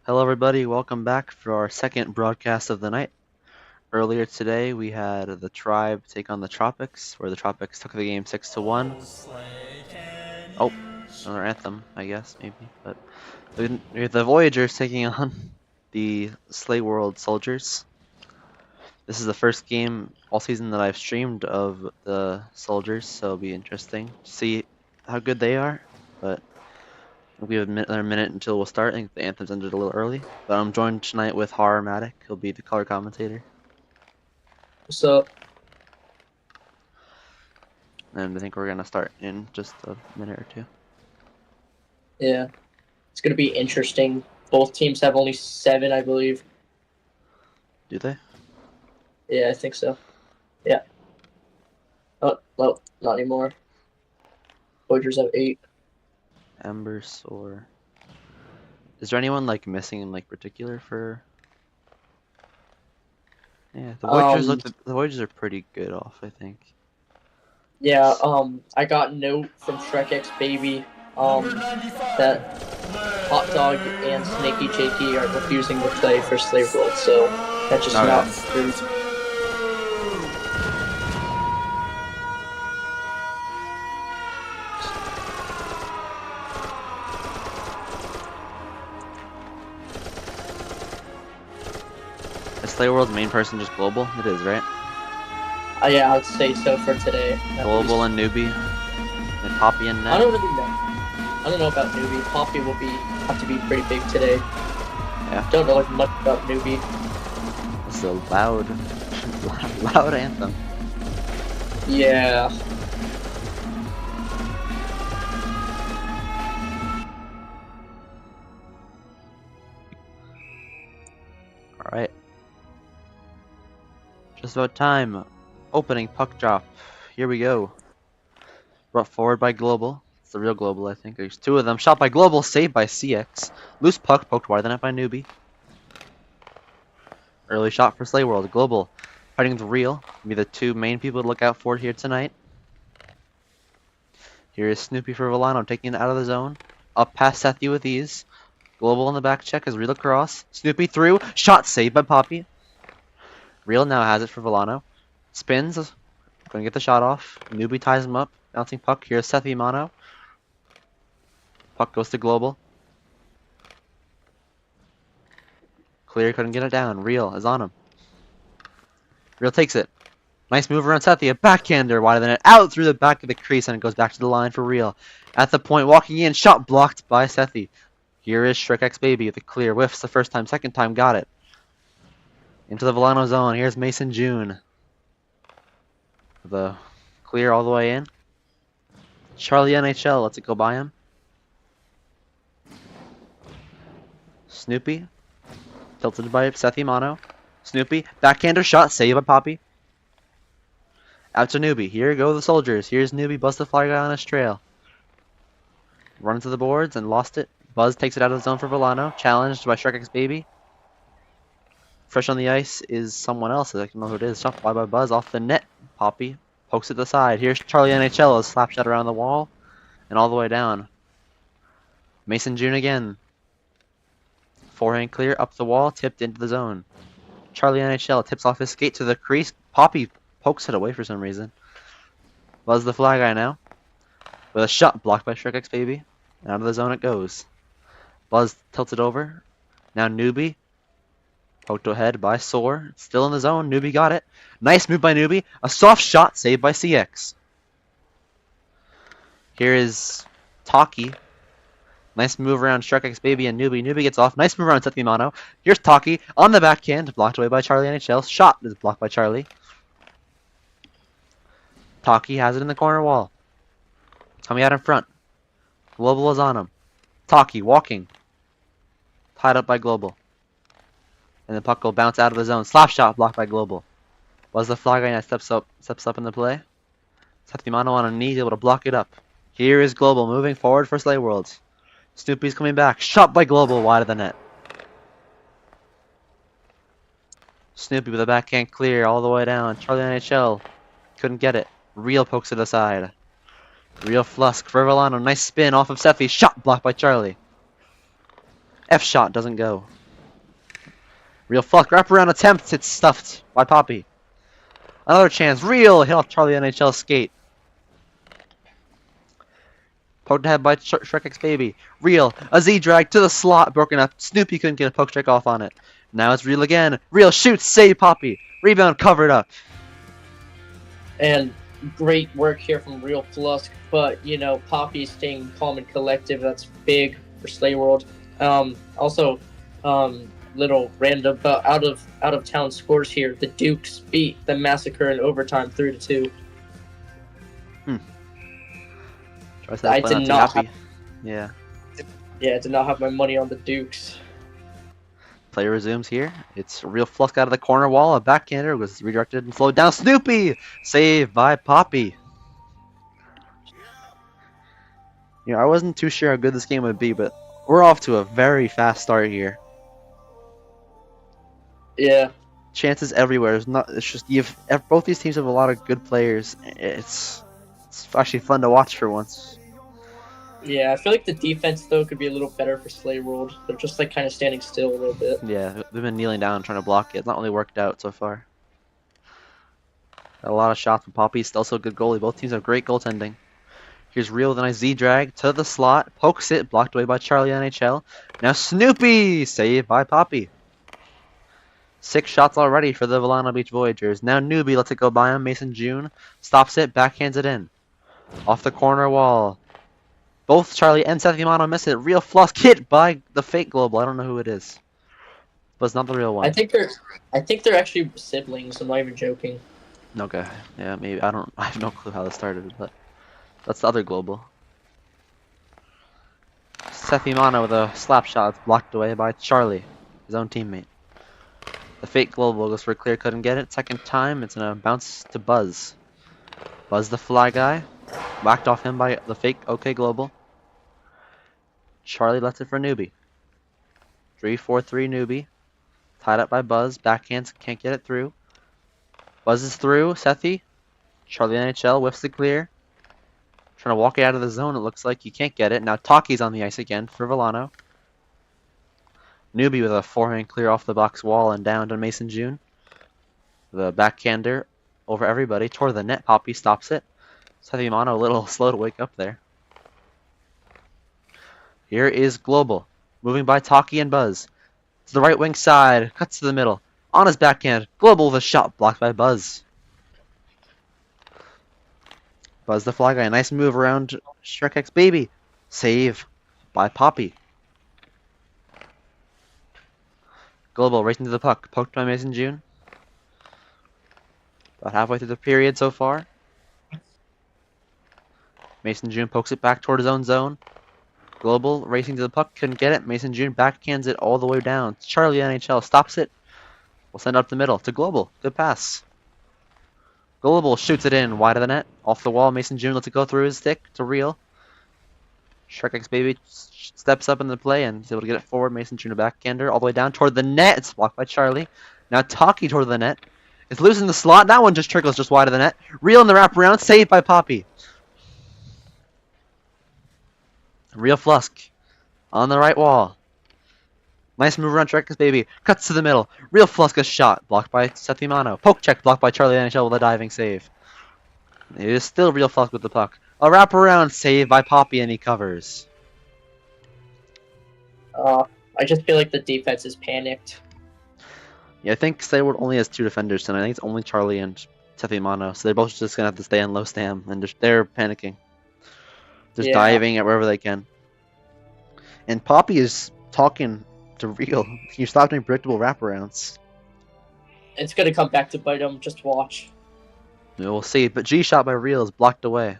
Hello everybody, welcome back for our second broadcast of the night. Earlier today we had the Tribe take on the Tropics, where the Tropics took the game 6-1. Oh, another anthem, I guess, maybe. But we have the Voyagers taking on the Slayworld Soldiers. This is the first game all season that I've streamed of the Soldiers, so it'll be interesting to see how good they are. But we have another minute until we'll start. I think the anthems ended a little early. But I'm joined tonight with Horrormatic. He'll be the color commentator. What's up? And I think we're going to start in just a minute or two. Yeah, it's gonna be interesting. Both teams have only 7, I believe. Do they? Yeah, I think so. Yeah. Oh, no, not anymore. Voyagers have 8. Embers or... Is there anyone like missing in like particular for... Yeah, the Voyagers the Voyagers are pretty good off, I think. Yeah, I got a note from Shrek X Baby, that Hot Dog and Snaky Jakey are refusing to play for Slayworld, so that's just not true. Is Slayworld's main person just Global? It is, right? Yeah, I'd say so for today. Global and Newbie. And Poppy and Net. I don't really know. I don't know about Newbie. Poppy will have to be pretty big today. Yeah. Don't know like much about Newbie. It's a loud, loud anthem. Yeah. Alright. Just about time. Opening puck drop. Here we go. Brought forward by Global. It's the real Global, I think. There's 2 of them. Shot by Global, saved by CX. Loose puck, poked wide the net by Newbie. Early shot for Slayworld. Global fighting with Real. Be the 2 main people to look out for here tonight. Here is Snoopy for Vilano, taking it out of the zone. Up past Sethy with ease. Global on the back check as Real across. Snoopy through. Shot saved by Poppy. Real now has it for Vilano. Spins. Going to get the shot off. Newbie ties him up. Bouncing puck. Here's Sethy Mono. Puck goes to Global. Clear, couldn't get it down. Real is on him. Real takes it. Nice move around Sethy. A backhander wide of the net. Out through the back of the crease, and it goes back to the line for Real. At the point, walking in. Shot blocked by Sethy. Here is Shrek X Baby with a clear. Whiffs the first time. Second time, got it. Into the Vilano zone. Here's Mason June. The clear all the way in. Charlie NHL lets it go by him. Snoopy. Tilted by Sethy Mono. Snoopy. Backhander shot. Saved by Poppy. Out to Newbie. Here go the Soldiers. Here's Newbie. Buzz the fly guy on his trail. Run to the boards and lost it. Buzz takes it out of the zone for Vilano. Challenged by Shrek X Baby. Fresh on the ice is someone else. I don't know who it is. Shot by Buzz off the net. Poppy pokes it to the side. Here's Charlie NHL. A slap shot around the wall and all the way down. Mason June again. Forehand clear up the wall. Tipped into the zone. Charlie NHL tips off his skate to the crease. Poppy pokes it away for some reason. Buzz the fly guy now. With a shot blocked by Shrek X Baby. And out of the zone it goes. Buzz tilts it over. Now Newbie. Poked ahead by Soar. Still in the zone. Newbie got it. Nice move by Newbie. A soft shot saved by CX. Here is Taki. Nice move around Shrek X Baby and Newbie. Newbie gets off. Nice move around Sethy Mono. Here's Taki on the backhand. Blocked away by Charlie NHL. Shot is blocked by Charlie. Taki has it in the corner wall. Coming out in front. Global is on him. Taki walking. Tied up by Global. And the puck will bounce out of the zone. Slap shot blocked by Global. Was the fly guy that steps up in the play. Sethy Mono on a knee, able to block it up. Here is Global moving forward for Slayworld. Snoopy's coming back. Shot by Global wide of the net. Snoopy with a backhand clear all the way down. Charlie NHL couldn't get it. Real pokes it aside. Real flusk for Vilano. Nice spin off of Sethy. Shot blocked by Charlie. F shot doesn't go. Real fuck. Wraparound attempt. It's stuffed by Poppy. Another chance. Real hit off Charlie NHL skate. Poked ahead by Shrek X Baby. Real. A Z drag to the slot. Broken up. Snoopy couldn't get a poke strike off on it. Now it's Real again. Real shoots. Save Poppy. Rebound covered up. And great work here from Real Flusk, but you know, Poppy staying calm and collective. That's big for Slayworld. Also, little random, but out of town scores here. The Dukes beat the Massacre in overtime 3-2. I did not. Yeah. Yeah, I did not have my money on the Dukes. Play resumes here. It's Real Flusk out of the corner wall. A backhander was redirected and slowed down. Snoopy! Saved by Poppy. You know, I wasn't too sure how good this game would be, but we're off to a very fast start here. Yeah. Chances everywhere. It's just both these teams have a lot of good players. It's actually fun to watch for once. Yeah, I feel like the defense though could be a little better for Slayworld. They're just like kind of standing still a little bit. Yeah, they've been kneeling down and trying to block it. It's not really worked out so far. Got a lot of shots from Poppy. Still so good goalie. Both teams have great goaltending. Here's Real with a nice Z drag to the slot. Pokes it. Blocked away by Charlie NHL. Now Snoopy! Saved by Poppy. 6 shots already for the Vilano Beach Voyagers. Now Newbie lets it go by him. Mason June stops it. Backhands it in. Off the corner wall. Both Charlie and Seth Vilano miss it. Real Flusk hit by the fake global. I don't know who it is. But it's not the real one. I think they're actually siblings. I'm not even joking. Okay. Yeah, maybe. I have no clue how this started, but that's the other global. Seth Vilano with a slap shot. It's blocked away by Charlie, his own teammate. The fake global goes for a clear, couldn't get it. Second time, it's gonna bounce to Buzz. Buzz the fly guy. Whacked off him by the fake OK global. Charlie lets it for Newbie. 3-4-3 Newbie. Tied up by Buzz. Backhands, can't get it through. Buzz is through. Sethi. Charlie NHL whiffs the clear. Trying to walk it out of the zone, it looks like. You can't get it. Now Taki's on the ice again for Vilano. Newbie with a forehand clear off the box wall and down to Mason June. The backhander over everybody. Toward the net. Poppy stops it. Sethi Mano a little slow to wake up there. Here is Global. Moving by Taki and Buzz. To the right wing side. Cuts to the middle. On his backhand. Global with a shot blocked by Buzz. Buzz the fly guy. A nice move around Shrek X Baby. Save by Poppy. Global racing to the puck. Poked by Mason June. About halfway through the period so far. Mason June pokes it back toward his own zone. Global racing to the puck. Couldn't get it. Mason June backhands it all the way down. Charlie NHL stops it. We'll send it up the middle to Global. Good pass. Global shoots it in wide of the net. Off the wall. Mason June lets it go through his stick to Real. Shrek X Baby steps up in the play and is able to get it forward. Mason June a backhander all the way down toward the net. It's blocked by Charlie. Now Taki toward the net. It's loose in the slot. That one just trickles just wide of the net. Real in the wraparound. Saved by Poppy. Real Flusk on the right wall. Nice move around Shrek X Baby. Cuts to the middle. Real Flusk a shot. Blocked by Seth Vilano. Poke check blocked by Charlie NHL with a diving save. It is still Real Flusk with the puck. A wraparound save by Poppy and he covers. I just feel like the defense is panicked. Yeah, I think Slayworld only has 2 defenders tonight. I think it's only Charlie and Seth Vilano. So they're both just going to have to stay on low stam. And they're panicking. Just diving at wherever they can. And Poppy is talking to Real. Can you stop doing predictable wraparounds? It's gonna come back to bite him. Just watch. Yeah, we'll see. But G shot by Real is blocked away.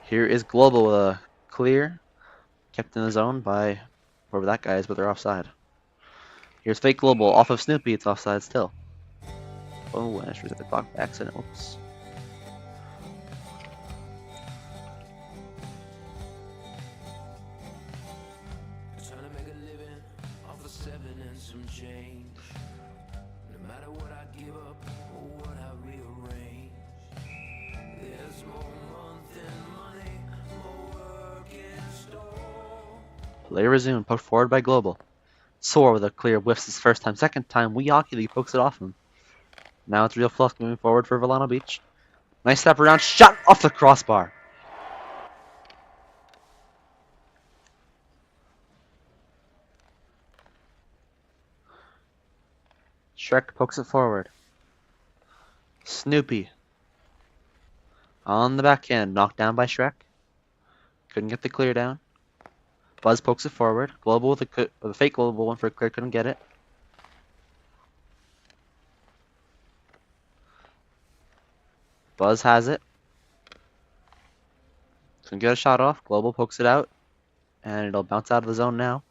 Here is Global with a clear. Kept in the zone by whoever that guy is, but they're offside. Here's fake Global off of Snoopy. It's offside still. Oh, Ash was at the clock by accident. Oops. Play resumed. Poked forward by Global. Soar with a clear whiffs his first time. Second time, Weakily pokes it off him. Now it's Real Fluff moving forward for Vilano Beach. Nice step around. Shot off the crossbar. Shrek pokes it forward. Snoopy. On the backhand. Knocked down by Shrek. Couldn't get the clear down. Buzz pokes it forward. Global with a fake Global one for a clear. Couldn't get it. Buzz has it. Couldn't get a shot off. Global pokes it out. And it'll bounce out of the zone now.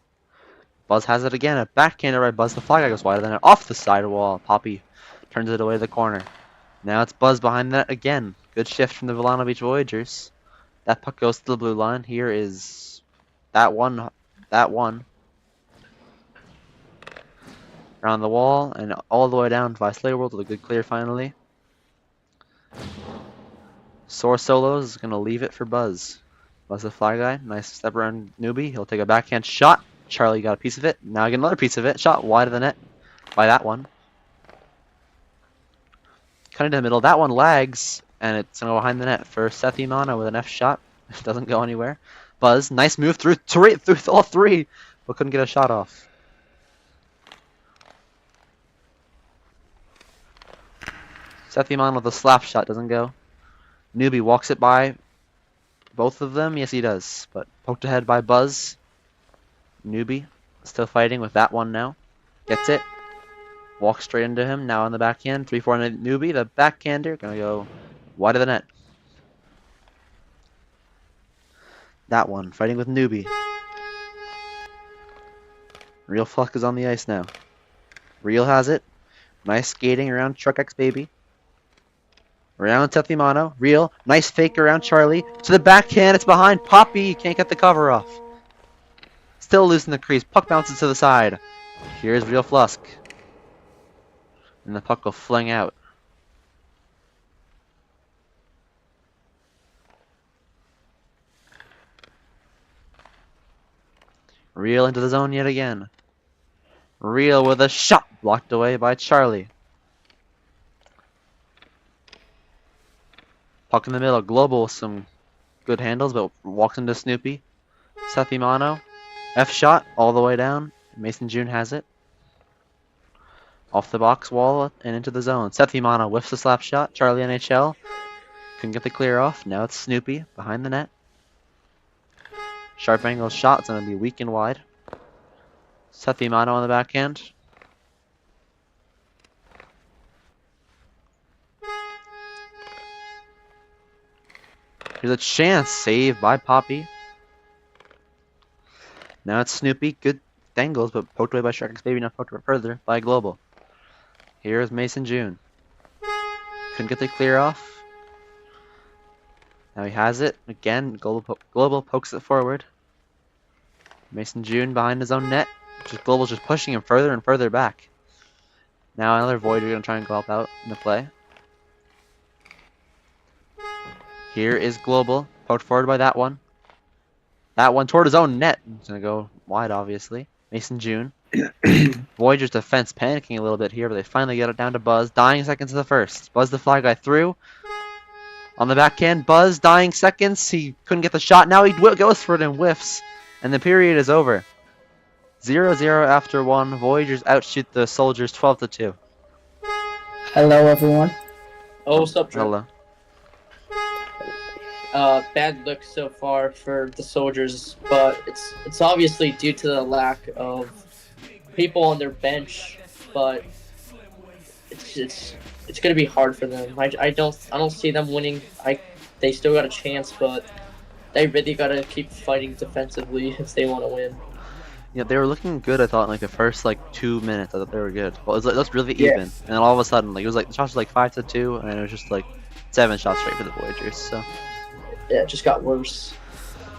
Buzz has it again. A backhander by Buzz. The fly guy goes wider than it. Off the side wall. Poppy turns it away to the corner. Now it's Buzz behind that again. Good shift from the Vilano Beach Voyagers. That puck goes to the blue line. Here is that one. That one. Around the wall and all the way down by Slayworld with a good clear finally. Soar Solos is going to leave it for Buzz. Buzz the fly guy. Nice step around Newbie. He'll take a backhand shot. Charlie got a piece of it. Now I get another piece of it. Shot wide of the net by that one. Cutting to the middle. That one lags. And it's going to go behind the net for Seth Imano with an F shot. It doesn't go anywhere. Buzz. Nice move through all three. But couldn't get a shot off. Seth Imano with a slap shot. Doesn't go. Newbie walks it by both of them. Yes, he does. But poked ahead by Buzz. Newbie still fighting with that one now. Gets it. Walks straight into him. Now on the backhand. 3-4 Newbie. The backhander. Gonna go wide of the net. That one. Fighting with Newbie. Real Fluck is on the ice now. Real has it. Nice skating around Truck X Baby. Around Seth Imano. Real. Nice fake around Charlie. To the backhand. It's behind Poppy. Can't get the cover off. Still loose in the crease. Puck bounces to the side. Here's Real Flusk. And the puck will fling out. Real into the zone yet again. Real with a shot. Blocked away by Charlie. Puck in the middle. Global with some good handles, but walks into Snoopy. Seth Imano. F shot all the way down. Mason June has it. Off the box wall and into the zone. Seth Imano whiffs the slap shot. Charlie NHL. Couldn't get the clear off. Now it's Snoopy behind the net. Sharp angle shot. It's going to be weak and wide. Seth Imano on the backhand. Here's a chance. Save by Poppy. Now it's Snoopy. Good dangles, but poked away by Shrek X Baby. Now poked further by Global. Here's Mason June. Couldn't get the clear off. Now he has it. Again, Global pokes it forward. Mason June behind his own net. Global's just pushing him further and further back. Now another Voyager going to try and go help out in the play. Here is Global. Poked forward by that one. That one toward his own net. It's going to go wide, obviously. Mason June. Voyager's defense panicking a little bit here, but they finally get it down to Buzz. Dying seconds to the first. Buzz the fly guy through. On the backhand, Buzz dying seconds. He couldn't get the shot. Now he goes for it and whiffs. And the period is over. 0-0 after 1. Voyagers outshoot the Soldiers 12-2. Hello, everyone. Oh, what's up, Drew? Hello. Bad look so far for the Soldiers, but it's obviously due to the lack of people on their bench. But it's gonna be hard for them. I don't see them winning. They still got a chance, but they really gotta keep fighting defensively if they want to win. Yeah, they were looking good. I thought in the first 2 minutes. I thought they were good. Well, it was really even, and then all of a sudden, it was the shots were 5-2, and it was just 7 shots straight for the Voyagers. So yeah, it just got worse.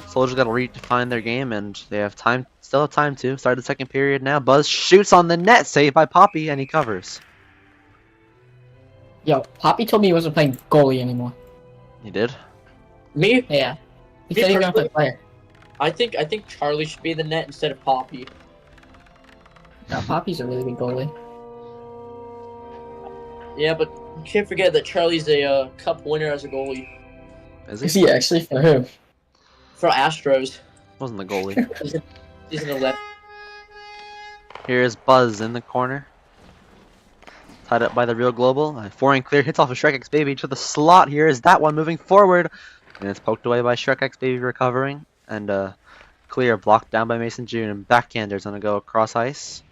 Soldiers got to redefine their game, and they have time. Still have time to start the second period now. Buzz shoots on the net, saved by Poppy, and he covers. Yo, Poppy told me he wasn't playing goalie anymore. He did. Me? Yeah. He said he was gonna play player. I think Charlie should be the net instead of Poppy. Now, Poppy's a really good goalie. Yeah, but you can't forget that Charlie's a cup winner as a goalie Is Is he? he actually for who? for Astros. Wasn't the goalie. He's an 11. Here's Buzz in the corner. Tied up by the Real Global. A foreign clear hits off of Shrek X Baby to the slot. Here is that one moving forward. And it's poked away by Shrek X Baby recovering. And clear blocked down by Mason June. And backhander's going to go across ice.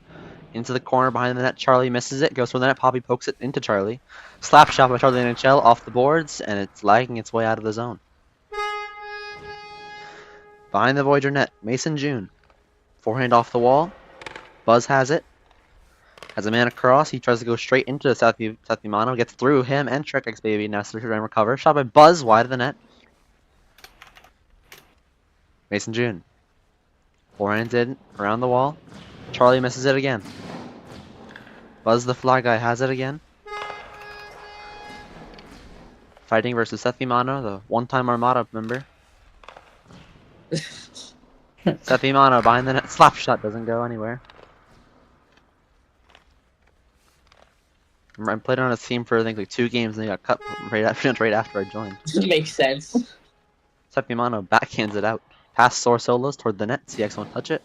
Into the corner behind the net. Charlie misses it. Goes for the net. Poppy pokes it into Charlie. Slap shot by Charlie NHL off the boards. And it's lagging its way out of the zone. Behind the Voyager net. Mason June. Forehand off the wall. Buzz has it. Has a man across. He tries to go straight into Sathimano. Gets through him and Shrek X Baby. Now Slicker and recover. Shot by Buzz wide of the net. Mason June. Forehands in around the wall. Charlie misses it again. Buzz the fly guy has it again. Fighting versus Sathimano, the one-time Armada member. Sathimano behind the net. Slap shot doesn't go anywhere. I played on a team for I think like 2 games and they got cut right after I joined. Makes sense. Sathimano backhands it out. Pass Sore Solos toward the net. CX won't touch it.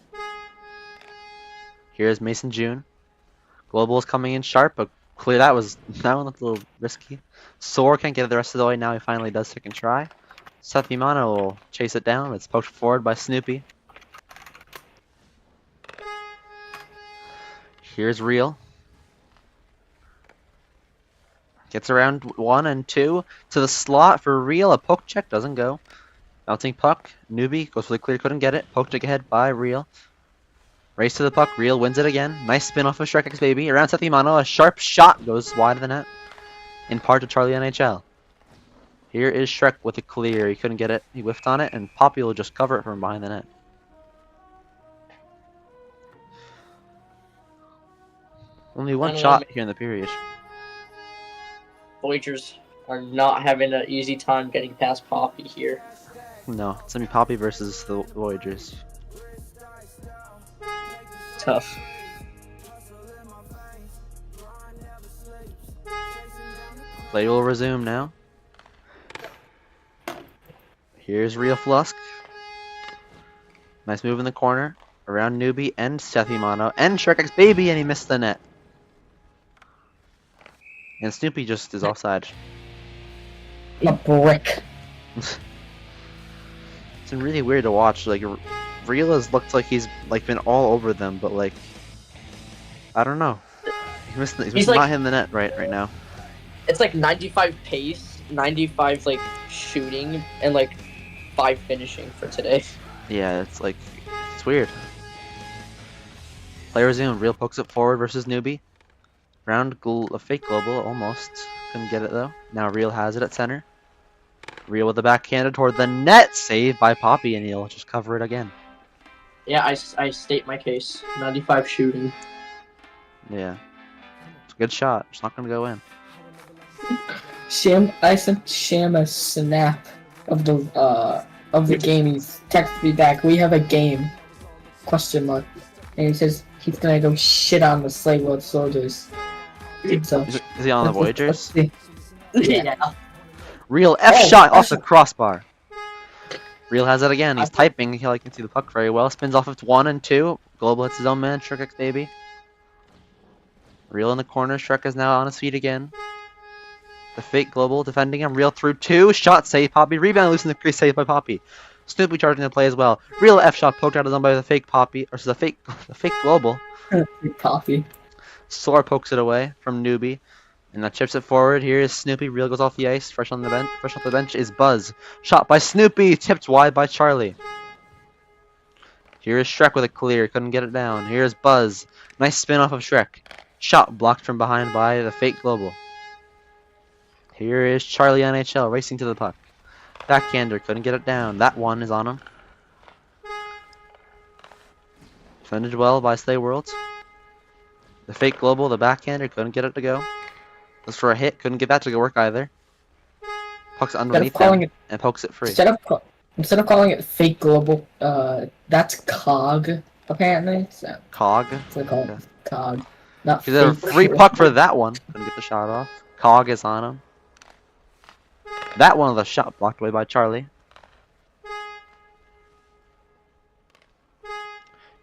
Here's Mason June. Global is coming in sharp, but clear that one looked a little risky. Sore can't get it the rest of the way. Now he finally does second try. Sathimano will chase it down. It's poked forward by Snoopy. Here's Real. Gets around 1 and 2 to the slot for Real. A poke check doesn't go. Bouncing puck. Newbie goes for the clear, couldn't get it. Poked ahead by Real. Race to the puck. Real wins it again. Nice spin off of Shrek X Baby. Around Sathimano. A sharp shot goes wide of the net. In part to Charlie NHL. Here is Shrek with a clear. He couldn't get it. He whiffed on it, and Poppy will just cover it from behind the net. Only one shot here in the period. Voyagers are not having an easy time getting past Poppy here. No, it's gonna be Poppy versus the Voyagers. Tough. Play will resume now. Here's Real Flusk. Nice move in the corner. Around Newbie and Sathimano and Shrek X Baby, and he missed the net. And Snoopy just is offside. A brick. It's been really weird to watch. Like, Real has looked like he's like been all over them, but like, I don't know. He's like, not hitting the net right now. It's like 95 pace, 95 like shooting, and like 5 finishing for today. Yeah, it's like, it's weird. Play resume. Real pokes it forward versus Newbie. Round a fake global, almost. Couldn't get it though. Now Real has it at center. Real with the backhanded toward the net. Saved by Poppy, and he'll just cover it again. Yeah, I state my case. 95 shooting. Yeah. It's a good shot. It's not going to go in. I sent Sham a snap of the game. He's texted me back. We have a game. Question mark. And he says he's gonna go shit on the Slayworld soldiers. So, Is he on the Voyagers? Yeah. Real F shot off the crossbar. Real has it again. He's typing. He can see the puck very well. Spins off of 1 and 2. Global hits his own man. Shrek X Baby. Real in the corner. Shrek is now on his feet again. The fake global defending him. Real through 2. Shot save Poppy. Rebound loose in the crease. Saved by Poppy. Snoopy charging the play as well. Real F shot poked out of his own by the fake Poppy. Or the fake global. Poppy. Sore pokes it away from Newbie. And that chips it forward. Here is Snoopy. Real goes off the ice. Fresh on the bench. Fresh off the bench is Buzz. Shot by Snoopy. Tipped wide by Charlie. Here is Shrek with a clear. Couldn't get it down. Here is Buzz. Nice spin off of Shrek. Shot blocked from behind by the fake global. Here is Charlie NHL racing to the puck. Backhander. Couldn't get it down. That one is on him. Defended well by Slayworld. The fake global, the backhander, couldn't get it to go. Looks for a hit, couldn't get that to go work either. Pucks underneath him and pokes it free. Instead of calling it fake global, that's COG, apparently. So, Cog. they call Okay. it COG. Not He's a fake free puck for that one. Couldn't get the shot off. Cog is on him. That one of the shot blocked away by Charlie.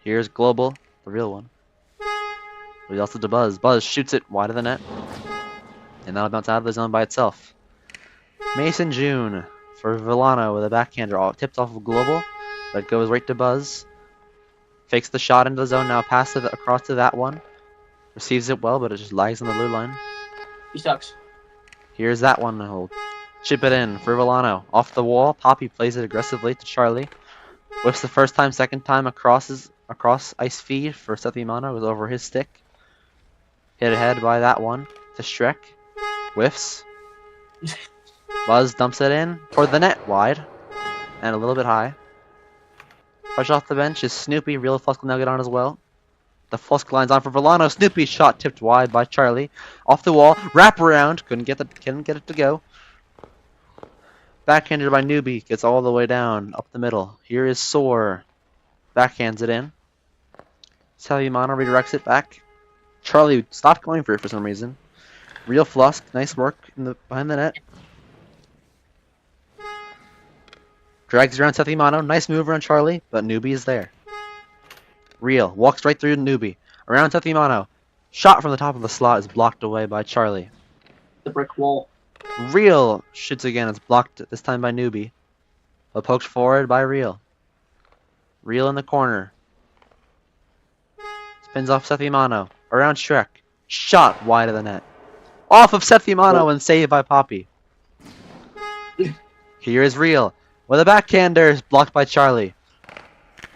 Here's Global, the real one. We also to Buzz. Buzz shoots it wide of the net. And that'll bounce out of the zone by itself. Mason June for Vilano with a backhander. All tipped off of Global. But goes right to Buzz. Fakes the shot into the zone. Now passes it across to that one. Receives it well, but it just lags on the blue line. He sucks. Here's that one. He'll chip it in for Vilano. Off the wall. Poppy plays it aggressively to Charlie. Whips the first time, second time across ice feed for Seth Imano. Goes over his stick. Hit ahead by that one to Shrek. Whiffs. Buzz dumps it in toward the net, wide. And a little bit high. Fresh off the bench is Snoopy. Real Flusk will now get on as well. The Flusk line's on for Vilano. Snoopy shot tipped wide by Charlie. Off the wall. Wrap around. Couldn't get it to go. Backhanded by Newbie. Gets all the way down. Up the middle. Here is Soar. Backhands it in. Seth Imano redirects it back. Charlie stopped going for it for some reason. Real Flusk, nice work behind the net. Drags around Seth Imano, nice move around Charlie, but Newbie is there. Real walks right through Newbie, around Seth Imano. Shot from the top of the slot is blocked away by Charlie. The brick wall. Real shoots again, it's blocked this time by Newbie, but poked forward by Real. Real in the corner. Spins off Seth Imano, around Shrek. Shot wide of the net. Off of Seth Imano and saved by Poppy. Here is Real. With a backhander is blocked by Charlie.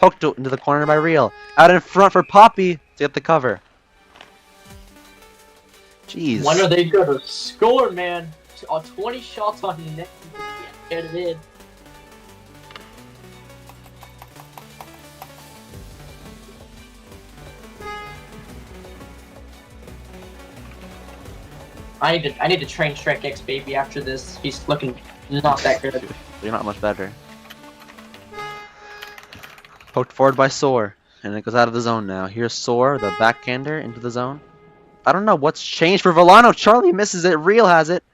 Poked into the corner by Real. Out in front for Poppy to get the cover. Jeez. When are they gonna score, man? 20 shots on net. Get it in. I need to train Shrek X baby after this. He's looking not that good. You're not much better. Poked forward by Soar, and it goes out of the zone now. Here's Soar, the backhander, into the zone. I don't know what's changed for Vilano. Charlie misses it. Real has it.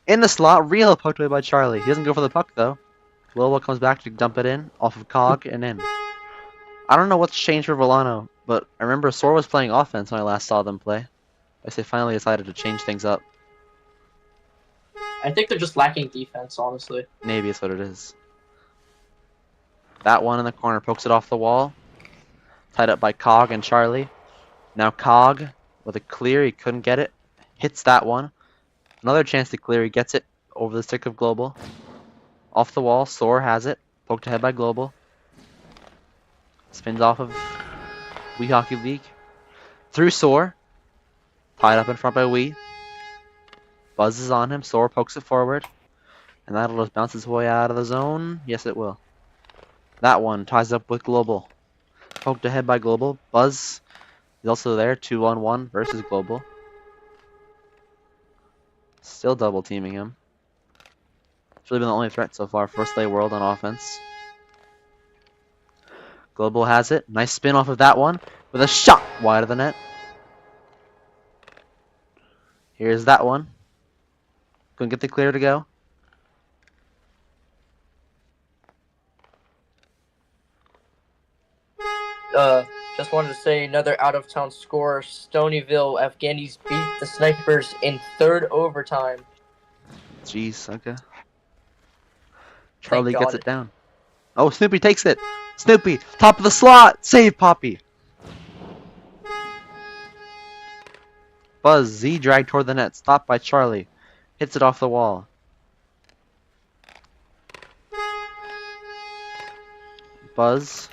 In the slot. Real poked away by Charlie. He doesn't go for the puck, though. Lobo comes back to dump it in, off of Cog, and in. I don't know what's changed for Vilano, but I remember Soar was playing offense when I last saw them play. I guess they finally decided to change things up. I think they're just lacking defense, honestly. Maybe it's what it is. That one in the corner pokes it off the wall. Tied up by Cog and Charlie. Now Cog with a clear, he couldn't get it. Hits that one. Another chance to clear, he gets it over the stick of Global. Off the wall, Soar has it. Poked ahead by Global. Spins off of Wii Hockey League. Through Soar. Tied up in front by Wii. Buzzes on him. Soar pokes it forward. And that'll just bounce its way out of the zone. Yes, it will. That one ties up with Global. Poked ahead by Global. Buzz is also there. 2-on-1 versus Global. Still double teaming him. It's really been the only threat so far for Slayworld on offense. Global has it. Nice spin off of that one. With a shot wide of the net. Here's that one. Couldn't get the clear to go. Just wanted to say another out-of-town score. Stonyville Afghanis beat the Snipers in third overtime. Jeez, okay. Charlie Thank gets God. it down. Oh, Snoopy takes it. Snoopy, top of the slot. Save Poppy. Buzz, Z dragged toward the net. Stopped by Charlie. Hits it off the wall. Buzz.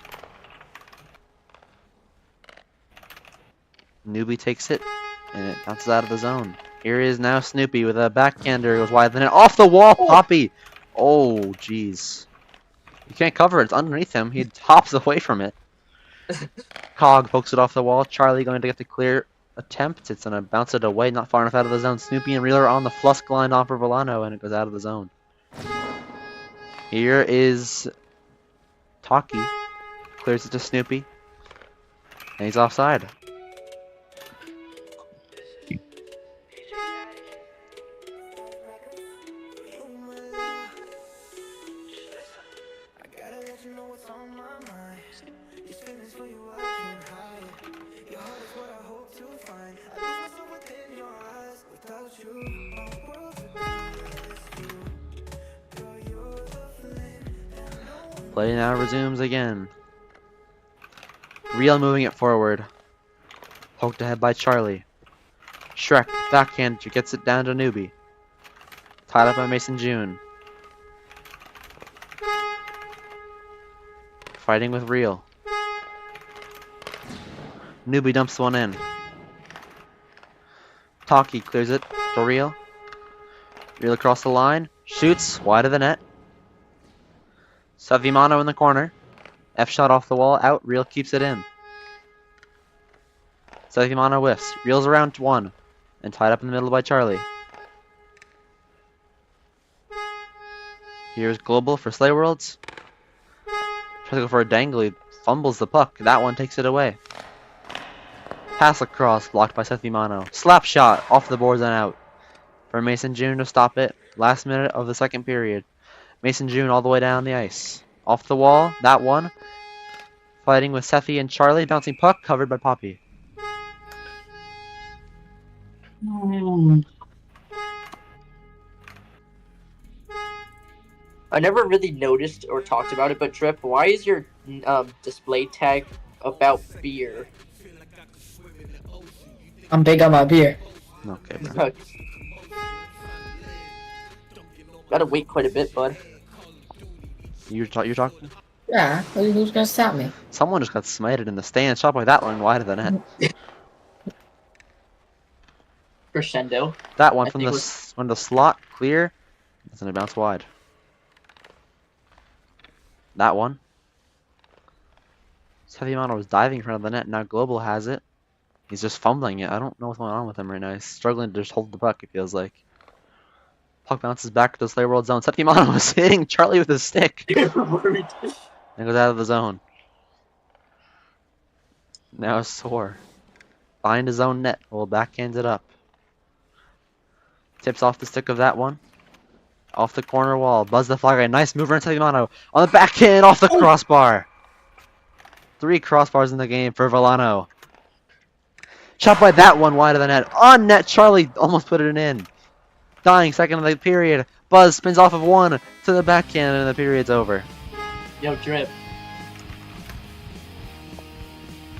Newbie takes it, and it bounces out of the zone. Here is now Snoopy with a backhander. Goes wide, then it off the wall. Poppy. Oh, jeez. You can't cover it. It's underneath him. He hops away from it. Cog pokes it off the wall. Charlie going to get the clear attempt. It's going to bounce it away, not far enough out of the zone. Snoopy and Real are on the Flusk line off for Vilano, and it goes out of the zone. Here is Talkie clears it to Snoopy. And he's offside. Play now resumes again. Real moving it forward. Poked ahead by Charlie. Shrek, backhand, gets it down to Newbie. Tied up by Mason June. Fighting with Real. Newbie dumps one in. Talkie clears it to Real. Real across the line. Shoots wide of the net. Savimano in the corner. F shot off the wall. Out. Real keeps it in. Savimano whiffs. Reel's around one. And tied up in the middle by Charlie. Here's Global for Slayworlds. Tries to go for a dangle. He fumbles the puck. That one takes it away. Pass across. Blocked by Savimano. Slap shot. Off the boards and out. For Mason June to stop it. Last minute of the second period. Mason June all the way down the ice. Off the wall. That one. Fighting with Sethi and Charlie. Bouncing puck. Covered by Poppy. I never really noticed or talked about it, but Drip, why is your display tag about beer? I'm big on my beer. Okay, bro. Gotta wait quite a bit, bud. You're talking? Yeah, who's gonna stop me? Someone just got smited in the stand. Shot by that one wide of the net. Crescendo. That one from the slot clear. It's gonna bounce wide. That one. Savimano was diving in front of the net. Now Global has it. He's just fumbling it. I don't know what's going on with him right now. He's struggling to just hold the puck, it feels like. Puck bounces back to the Slayworld zone. Savimano was hitting Charlie with his stick. And goes out of the zone. Now Soar. Behind his own net. Will backhand it up. Tips off the stick of that one. Off the corner wall. Buzz the flag. Nice mover in Savimano. On the backhand. Off the crossbar. 3 crossbars in the game for Vilano. Shot by that one wide of the net. On net. Charlie almost put it in. Dying second of the period. Buzz spins off of one to the backhand and the period's over. Yo, Drip.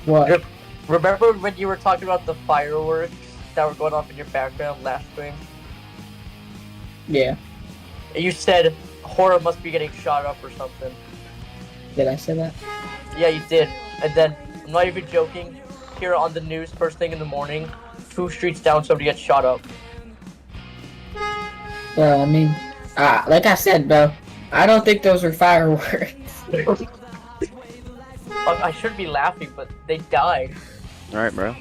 What? Drip, remember when you were talking about the fireworks that were going off in your background last stream? Yeah. You said Hora must be getting shot up or something. Did I say that? Yeah, you did. And then, I'm not even joking, here on the news first thing in the morning, 2 streets down somebody gets shot up. Well, I mean, like I said, bro, I don't think those were fireworks. I shouldn't be laughing, but they died. Alright, bro.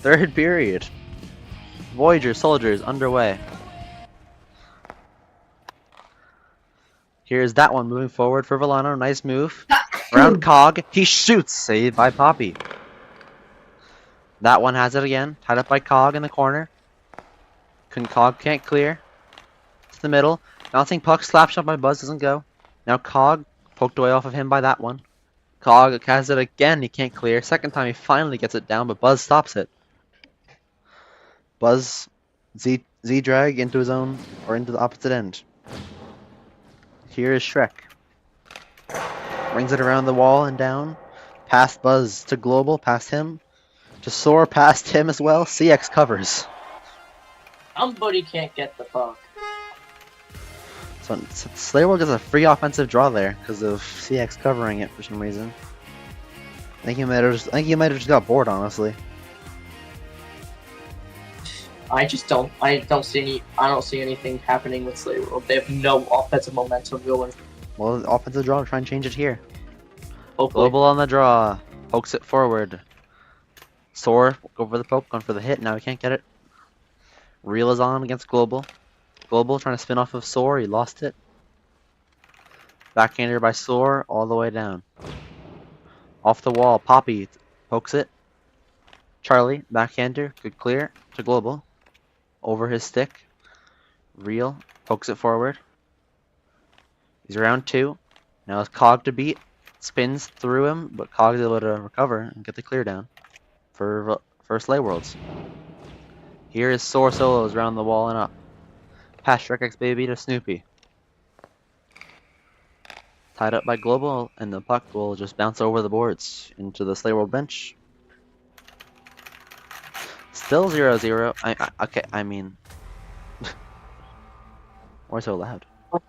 Third period. Voyagers, Soldiers, underway. Here's that one moving forward for Vilano. Nice move. Round Cog. He shoots. Saved by Poppy. That one has it again. Tied up by Cog in the corner. Cog can't clear. To the middle. Bouncing puck. Slap shot by Buzz. Doesn't go. Now Cog. Poked away off of him by that one. Cog has it again. He can't clear. Second time he finally gets it down, but Buzz stops it. Buzz Z-drag into his own, or into the opposite end. Here is Shrek. Brings it around the wall and down. Past Buzz to Global, past him. To Soar, past him as well. CX covers. Somebody can't get the puck. So Slayworld gets a free offensive draw there because of CX covering it for some reason. I think he might have just got bored, honestly. I don't see anything happening with Slayworld. They have no offensive momentum going. Well, the offensive draw, try and change it here. Hopefully. Global on the draw. Pokes it forward. Soar, go for the poke, going for the hit. Now he can't get it. Real is on against Global. Global trying to spin off of Soar. He lost it. Backhander by Soar all the way down. Off the wall, Poppy pokes it. Charlie, backhander, good clear to Global. Over his stick. Real, pokes it forward. He's around 2. Now it's Cog to beat. Spins through him, but Cog's able to recover and get the clear down for Slayworlds. Here is Soar Solos around the wall and up. Pass Shrek X Baby to Snoopy. Tied up by Global, and the puck will just bounce over the boards into the Slayworld bench. Still 0-0. Okay, I mean... Why so loud? Oh,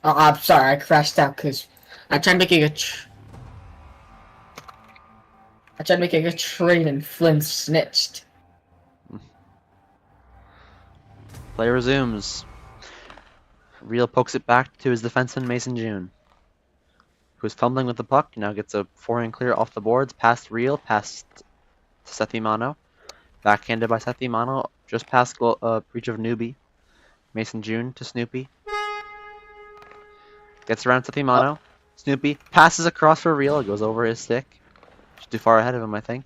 I'm sorry, I crashed out because I tried making a trade and Flynn snitched. Play resumes. Real pokes it back to his defenseman Mason June, who's fumbling with the puck. Now gets a forehand clear off the boards. Past Real, past Sethimano. Backhanded by Sethimano, just past breach of Newbie. Mason June to Snoopy. Gets around Sethimano. Snoopy passes across for Real. It goes over his stick. Just too far ahead of him, I think.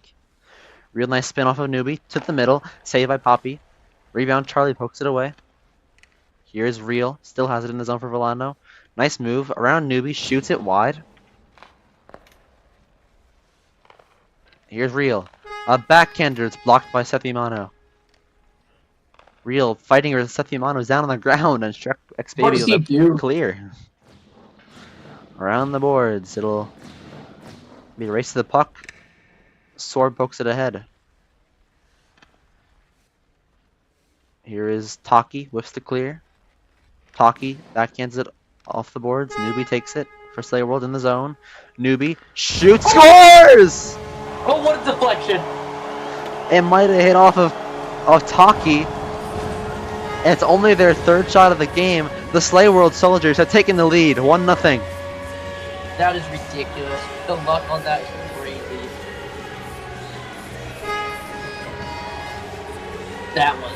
Real nice spin off of Newbie to the middle. Saved by Poppy. Rebound, Charlie pokes it away. Here's Real. Still has it in the zone for Vilano. Nice move. Around Newbie. Shoots it wide. Here's Real. A backhander. It's blocked by Sethimano. Real fighting with Sethimano's down on the ground, and Shrek X Baby What does he do? clear. Around the boards. It'll be a race to the puck. Sword pokes it ahead. Here is Taki, whiffs the clear. Taki backhands it off the boards. Newbie takes it for Slayworld in the zone. Newbie shoots, scores! Oh, what a deflection! It might have hit off of Taki. And it's only their 3rd shot of the game. The Slayworld Soldiers have taken the lead, 1-0. That is ridiculous. The luck on that is crazy. That was...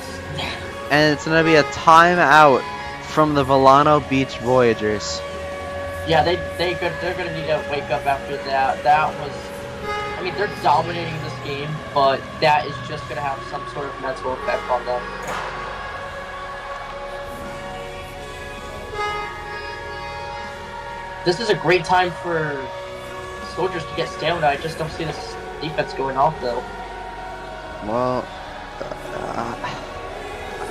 And it's gonna be a timeout from the Vilano Beach Voyagers. Yeah, they're gonna need to wake up after that. That was... I mean, they're dominating this game, but that is just gonna have some sort of mental effect on them. This is a great time for Soldiers to get stamina. I just don't see this defense going off, though. Well,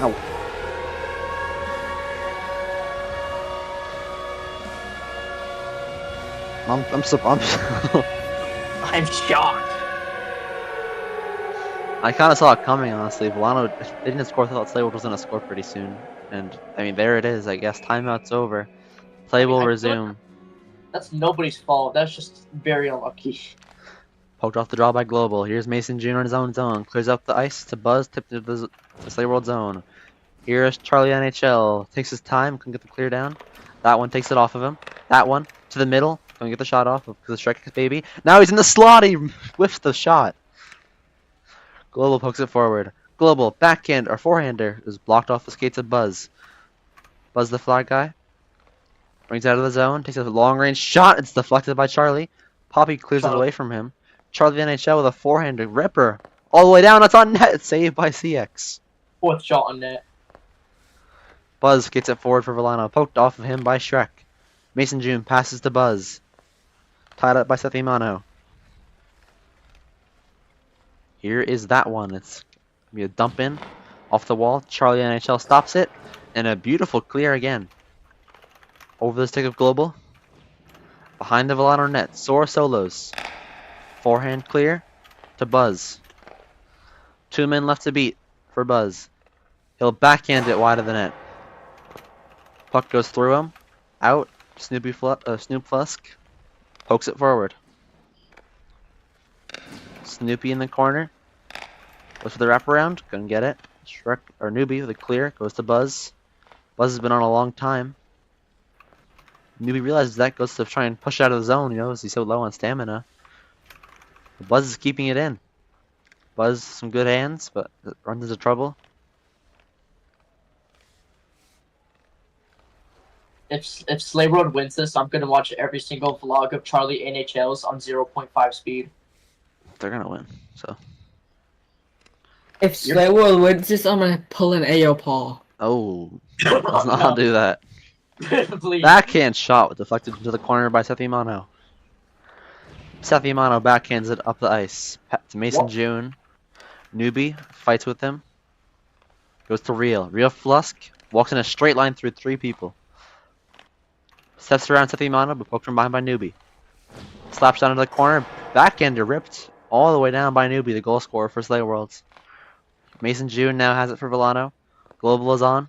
ow. I'm shocked. I kind of saw it coming, honestly. Vilano, they didn't score. I thought Slayworld was going to score pretty soon. And, I mean, there it is, I guess. Timeout's over. Play will resume. That's nobody's fault. That's just very unlucky. Poked off the draw by Global. Here's Mason Jr. on his own zone. Clears up the ice to Buzz. Tipped to the Slayworld zone. Here's Charlie NHL. Takes his time. Couldn't get the clear down. That one takes it off of him. That one to the middle. Couldn't get the shot off because of Shrek X Baby. Now he's in the slot. He whiffs the shot. Global pokes it forward. Global backhand or forehander is blocked off the skates of Buzz. Buzz the flag guy. Brings it out of the zone. Takes a long range shot. It's deflected by Charlie. Poppy clears it away from him. Charlie NHL with a forehander. Ripper. All the way down. It's on net. It's saved by CX. 4th shot on net. Buzz gets it forward for Vilano. Poked off of him by Shrek. Mason June passes to Buzz. Tied up by Sethimano. Here is that one. It's going to be a dump in. Off the wall. Charlie NHL stops it. And a beautiful clear again. Over the stick of Global. Behind the Vilano net. Soar solos. Forehand clear to Buzz. 2 men left to beat for Buzz. He'll backhand it wide of the net. Puck goes through him. Out. Snoop Flusk pokes it forward. Snoopy in the corner. Goes for the wraparound. Couldn't get it. Shrek or Newbie with a clear. Goes to Buzz. Buzz has been on a long time. Newbie realizes that, goes to try and push out of the zone, you know, as he's so low on stamina. But Buzz is keeping it in. Buzz, some good hands, but runs into trouble. if Slayworld wins this, I'm gonna watch every single vlog of Charlie NHLs on 0.5 speed. They're gonna win. So. If Slayworld wins this, I'm gonna pull an AO Paul. Oh. Let's not do that. Please. Backhand shot deflected into the corner by Seth Imano. Seth Imano backhands it up the ice. To Mason What? June. Newbie fights with him. Goes to Real. Real Flusk walks in a straight line through 3 people. Steps around Seth Imano, but poked from behind by Newbie. Slaps down into the corner. Backhander ripped all the way down by Newbie, the goal scorer for Slayworlds. Mason June now has it for Vilano. Global is on.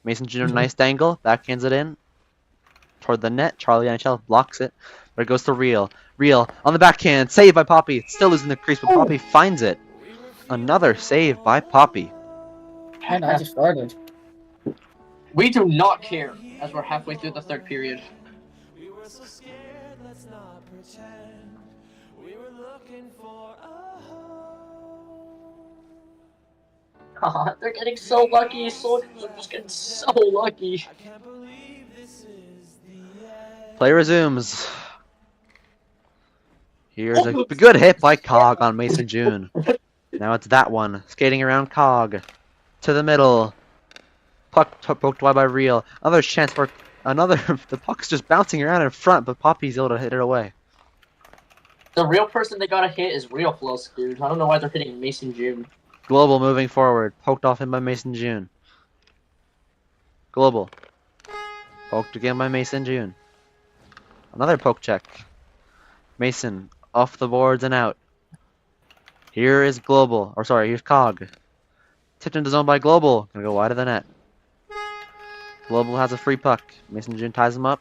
Mason June, nice dangle. Backhands it in. Toward the net. Charlie NHL blocks it. But it goes to Real. Real on the backhand. Saved by Poppy. Still losing the crease, but Poppy finds it. Another save by Poppy. And I just started. We do not care as we're halfway through the third period. They're getting so lucky. Soldiers are just getting so lucky. Play resumes. Here's a good hit by Cog on Mason June. Now it's that one. Skating around Cog. To the middle. Puck poked wide by Real. Another chance for another. The puck's just bouncing around in front, but Poppy's able to hit it away. The real person they gotta hit is Real Flusk, dude. I don't know why they're hitting Mason June. Global moving forward. Poked off him by Mason June. Global. Poked again by Mason June. Another poke check. Mason off the boards and out. Here is Global. Or sorry, here's Cog. Tipped into zone by Global. Gonna go wide of the net. Global has a free puck. Mason June ties him up.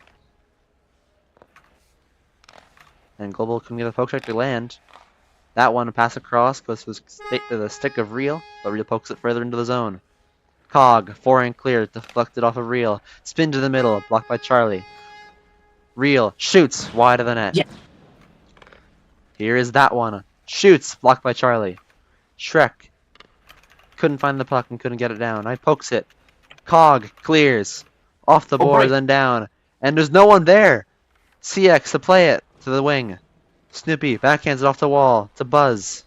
And Global can get a poke check to land. That one, a pass across, goes to the stick of Real, but Real pokes it further into the zone. Cog, forehand clear, deflected off of Real. Spin to the middle, blocked by Charlie. Real, shoots, wide of the net. Yeah. Here is that one. Shoots, blocked by Charlie. Shrek. Couldn't find the puck and couldn't get it down. I pokes it. Cog, clears. Off the boards and down. And there's no one there. CX to play it to the wing. Snoopy backhands it off the wall to Buzz.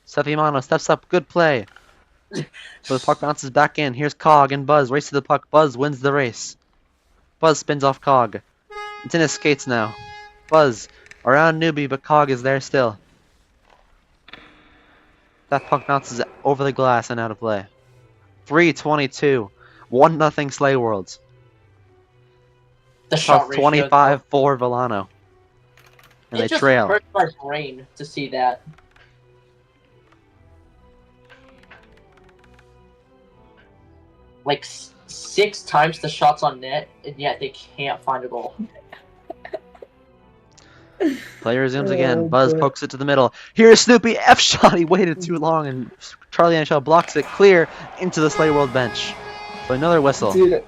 Seth Imano steps up, good play. So the puck bounces back in. Here's Cog and Buzz. Race to the puck. Buzz wins the race. Buzz spins off Cog. It's in his skates now. Buzz around Newbie, but Cog is there still. That puck bounces over the glass and out of play. 3:22. 1-0 Slayworlds. The shot ratio. 25 for Vilano. And they trail. It just hurts my brain to see that. Like 6 times the shots on net, and yet they can't find a goal. Play resumes again. Buzz pokes it to the middle. Here's Snoopy. F shot. He waited too long, and Charlie NHL blocks it clear into the Slayworld bench. So another whistle. Dude,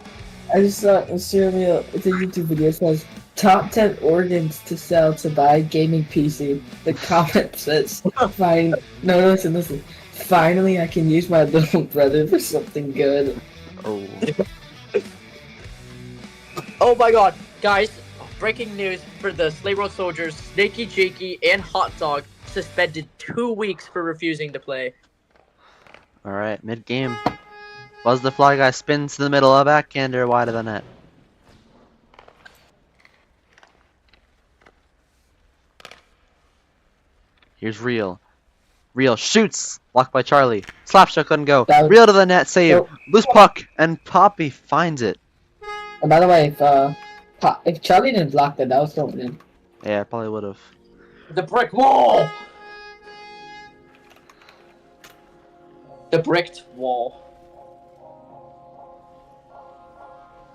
I just saw it's a YouTube video. It says top 10 organs to sell to buy gaming PC. The comment says, "Fine, no, listen. Finally, I can use my little brother for something good." Oh. Oh my god, guys! Breaking news for the Slayworld Soldiers: Snaky Jakey and Hot Dog suspended 2 weeks for refusing to play. All right, mid game. Buzz the Fly Guy spins to the middle of backhander wide of the net. Here's Real. Real shoots! Blocked by Charlie. Slapshot couldn't go. Real to the net, save. Loose puck, and Poppy finds it. And by the way, if Charlie didn't block that was going in. Yeah, probably would have. The brick wall! The bricked wall.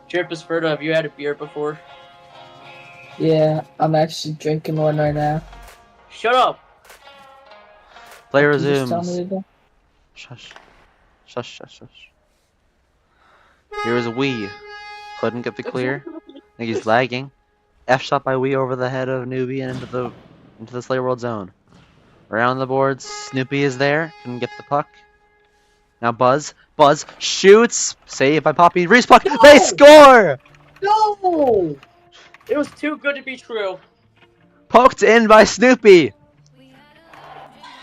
Chirpus Ferda, have you had a beer before? Yeah, I'm actually drinking one right now. Shut up! Play Can you just tell resumes. me to go? Shush. Shush, shush, shush. Here is Wee. Couldn't get the clear. I think he's lagging. F shot by Wee over the head of Newbie and into the Slayworld zone. Around the boards, Snoopy is there. Couldn't get the puck. Now Buzz Buzz shoots. Saved by Poppy. Reese puck. No! They score! No! It was too good to be true. Poked in by Snoopy.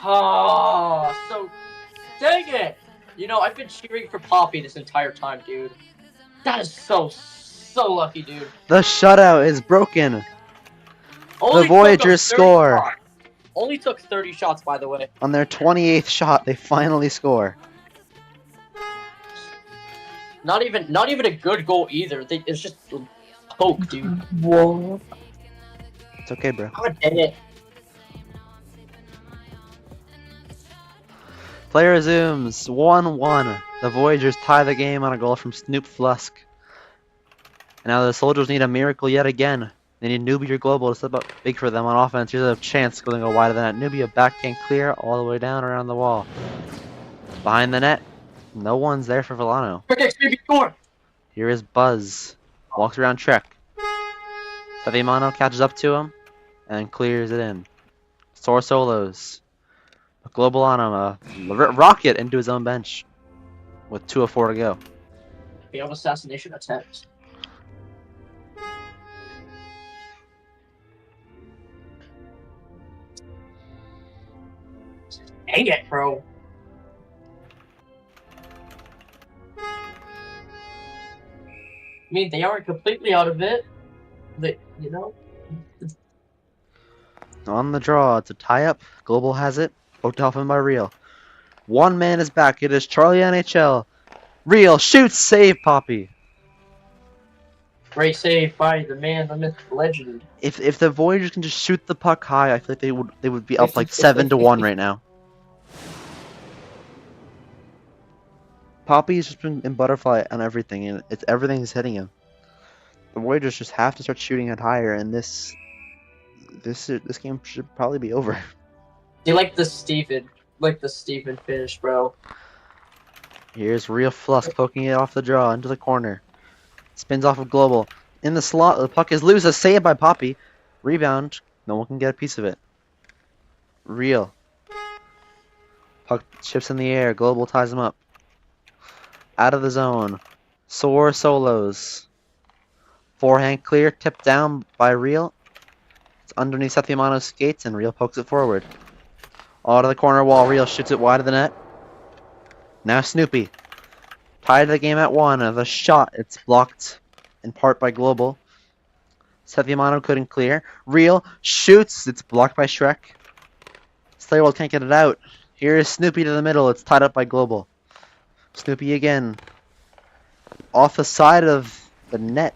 Oh, so dang it! You know, I've been cheering for Poppy this entire time, dude. That is so lucky, dude. The shutout is broken. Only took Voyagers 30 score. shots. Only took 30 shots, by the way. On their 28th shot, they finally score. Not even a good goal either. It's just poke, dude. Whoa. It's okay, bro. God dang it. Play resumes. 1-1. The Voyagers tie the game on a goal from Snoop Flusk. And now the Soldiers need a miracle yet again. They need Newbie or Global to step up big for them on offense. Here's a chance going to go wide of the net. Newbie a backhand clear all the way down around the wall. Behind the net. No one's there for Vilano. Quick, baby, score! Here is Buzz. Walks around Trek. Savimano catches up to him and clears it in. Sore solos. A Global on him. A rocket into his own bench. With 2:04 to go. Failed assassination attempt. Dang it, bro. I mean, they aren't completely out of it. But, you know. On the draw, it's a tie-up. Global has it. Poked off him by Real. One man is back. It is Charlie NHL. Real shoots, save Poppy. Great save by the man, the myth, the legend. If the Voyagers can just shoot the puck high, I feel like they would be up like 7-1 right now. Poppy's just been in butterfly on everything, and everything is hitting him. The Voyagers just have to start shooting it higher, and this game should probably be over. You like the Steven finish, bro. Here's Real Flusk poking it off the draw into the corner. Spins off of Global. In the slot, the puck is loose. A save by Poppy. Rebound. No one can get a piece of it. Real. Puck chips in the air. Global ties him up. Out of the zone. Sore solos. Forehand clear. Tipped down by Real. It's underneath Sethiamano's skates, and Real pokes it forward. All to the corner wall. Real shoots it wide of the net. Now Snoopy. Tied the game at 1. The shot, it's blocked in part by Global. Sethiamano couldn't clear. Real shoots. It's blocked by Shrek. Slayworld can't get it out. Here is Snoopy to the middle. It's tied up by Global. Snoopy again. Off the side of the net.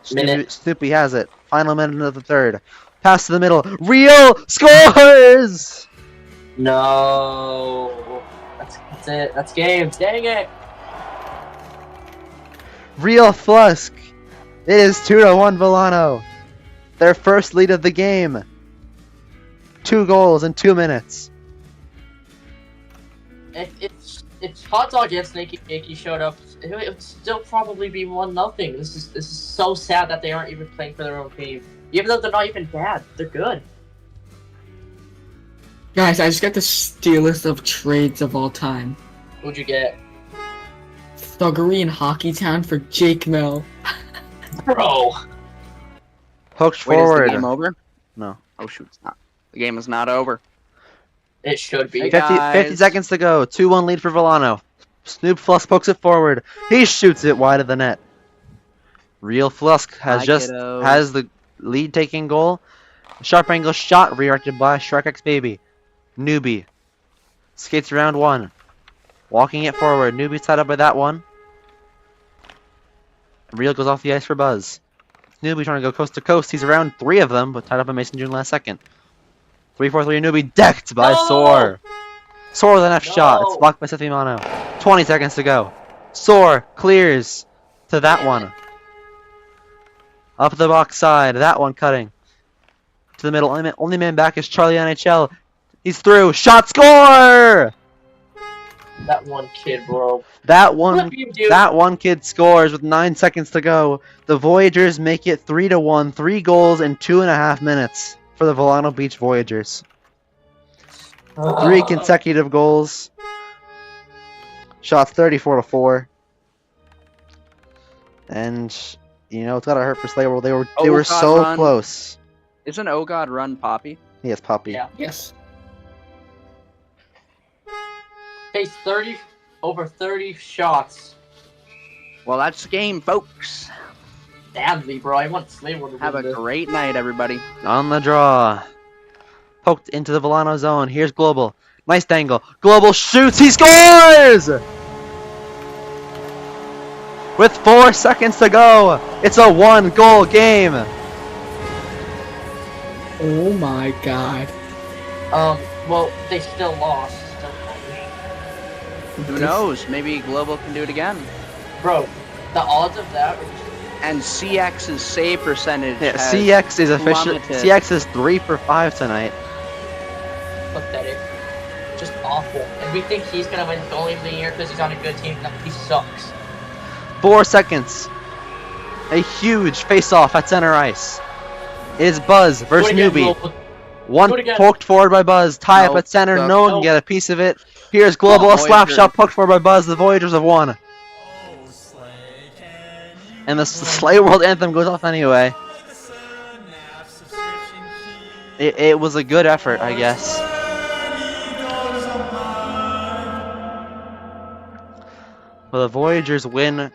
Snoopy has it. Final minute of the third. Pass to the middle. Real scores! No. That's it. That's game. Dang it. Real Flusk. It is 2-1 Vilano. Their first lead of the game. 2 goals in 2 minutes. If Hot Dog and Snaky Jakey showed up, it would still probably be 1-0. This is so sad that they aren't even playing for their own team. Even though they're not even bad, they're good. Guys, I just got the steelest of trades of all time. Who'd you get? Thuggery in Hockeytown for Jake Mill. Bro! Hooked Wait, forward. is the game over? No. Oh shoot, it's not. The game is not over. It should be. Hey, 50 guys. seconds to go. 2-1 lead for Vilano. Snoop Flusk pokes it forward. He shoots it wide of the net. Real Flusk has has the lead taking goal. A sharp angle shot redirected by Shrek X Baby. Newbie skates around 1. Walking it forward. Newbie's tied up by that one. Real goes off the ice for Buzz. Newbie trying to go coast to coast. He's around 3 of them, but tied up by Mason June last second. 3-4-3 Newbie decked by Soar. Soar with an F shot. It's blocked by Sethiamano. 20 seconds to go. Soar clears to that one. Up the box side. That one cutting. To the middle. Only man back is Charlie NHL. He's through. Shot score! That one kid, bro. That one Flip you, dude. That one kid scores with 9 seconds to go. The Voyagers make it 3-1. 3 goals in 2.5 minutes for the Vilano Beach Voyagers. 3 consecutive goals. Shots 34-4. And you know it's gotta hurt for Slayworld. They were God, so run. close. Isn't Oh God Run Poppy? Yes, Poppy. Yeah. Yes. Takes over 30 shots. Well, that's the game, folks. Badly, bro. I want Slayworld to Have a win this. great night, everybody. On the draw. Poked into the Vilano zone. Here's Global. Nice dangle. Global shoots. He scores! With 4 seconds to go. It's a 1-goal game. Oh my god. Well, they still lost. Who knows? Maybe Global can do it again. Bro, the odds of that are just And CX's save percentage Yeah, has CX is official. plummeted. CX is 3 for 5 tonight. pathetic. Just awful. And we think he's gonna win goalie of the year because he's on a good team. No, he sucks. 4 seconds. A huge face-off at center ice. It is Buzz versus Do it again, Newbie. Will. One Do it again. poked forward by Buzz. Tie up Nope. at center. Nope. No one can get a piece of it. Here's Global. A slap Voyagers. shot poked forward by Buzz. The Voyagers have won. And the Slayworld anthem goes off anyway. It was a good effort, I guess. Well, the Voyagers win.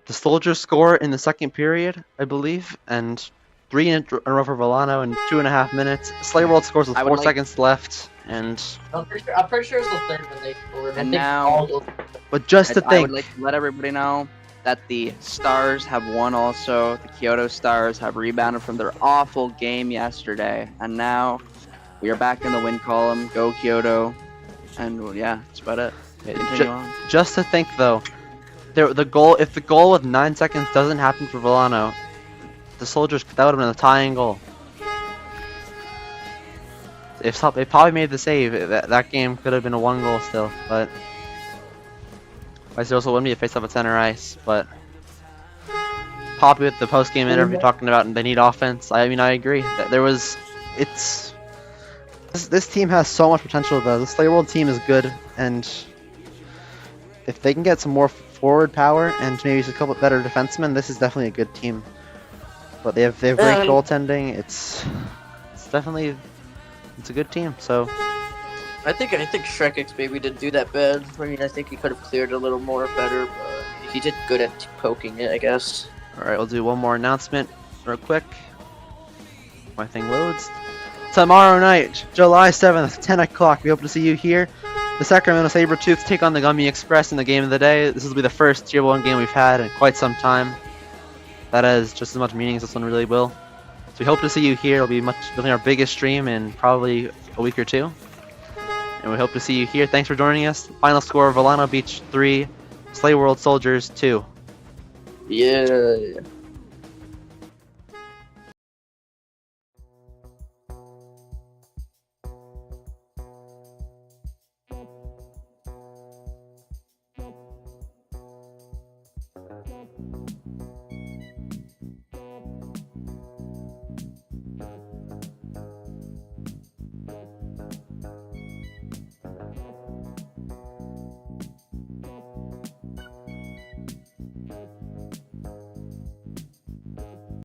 The Soldiers score in the second period, I believe, and 3 in a row for Vilano in 2.5 minutes. Slayworld scores with I would 4 like- seconds left, and I'm pretty sure it's the third one they scored. I And think now- all those- but just to I think, would like to let everybody know that the Stars have won also. The Kyoto Stars have rebounded from their awful game yesterday. And now we are back in the win column. Go Kyoto. And well, yeah, that's about it. Continue on. just to think though, if the goal with 9 seconds doesn't happen for Vilano, the Soldiers, that would have been a tying goal. If they probably made the save, that game could have been a 1 goal still, but vice versa wouldn't be a face-off at center ice. But Poppy with the post-game interview talking about they need offense. I mean, I agree. This team has so much potential though. The Slayworld team is good, and if they can get some more forward power and maybe just a couple better defensemen, this is definitely a good team. But they have great goaltending. It's definitely a good team. So I think Shrek X Baby didn't do that bad. I mean, I think he could have cleared a little more better, but he did good at poking it, I guess. all right, we'll do one more announcement real quick. My thing loads. Tomorrow night, July 7th, 10 o'clock. We hope to see you here. The Sacramento Sabretooths take on the Gummy Express in the game of the day. This will be the first Tier 1 game we've had in quite some time. That has just as much meaning as this one really will. So we hope to see you here. It'll be definitely our biggest stream in probably a week or two. And we hope to see you here. Thanks for joining us. Final score, Vilano Beach 3, Slayworld Soldiers 2. Yeah.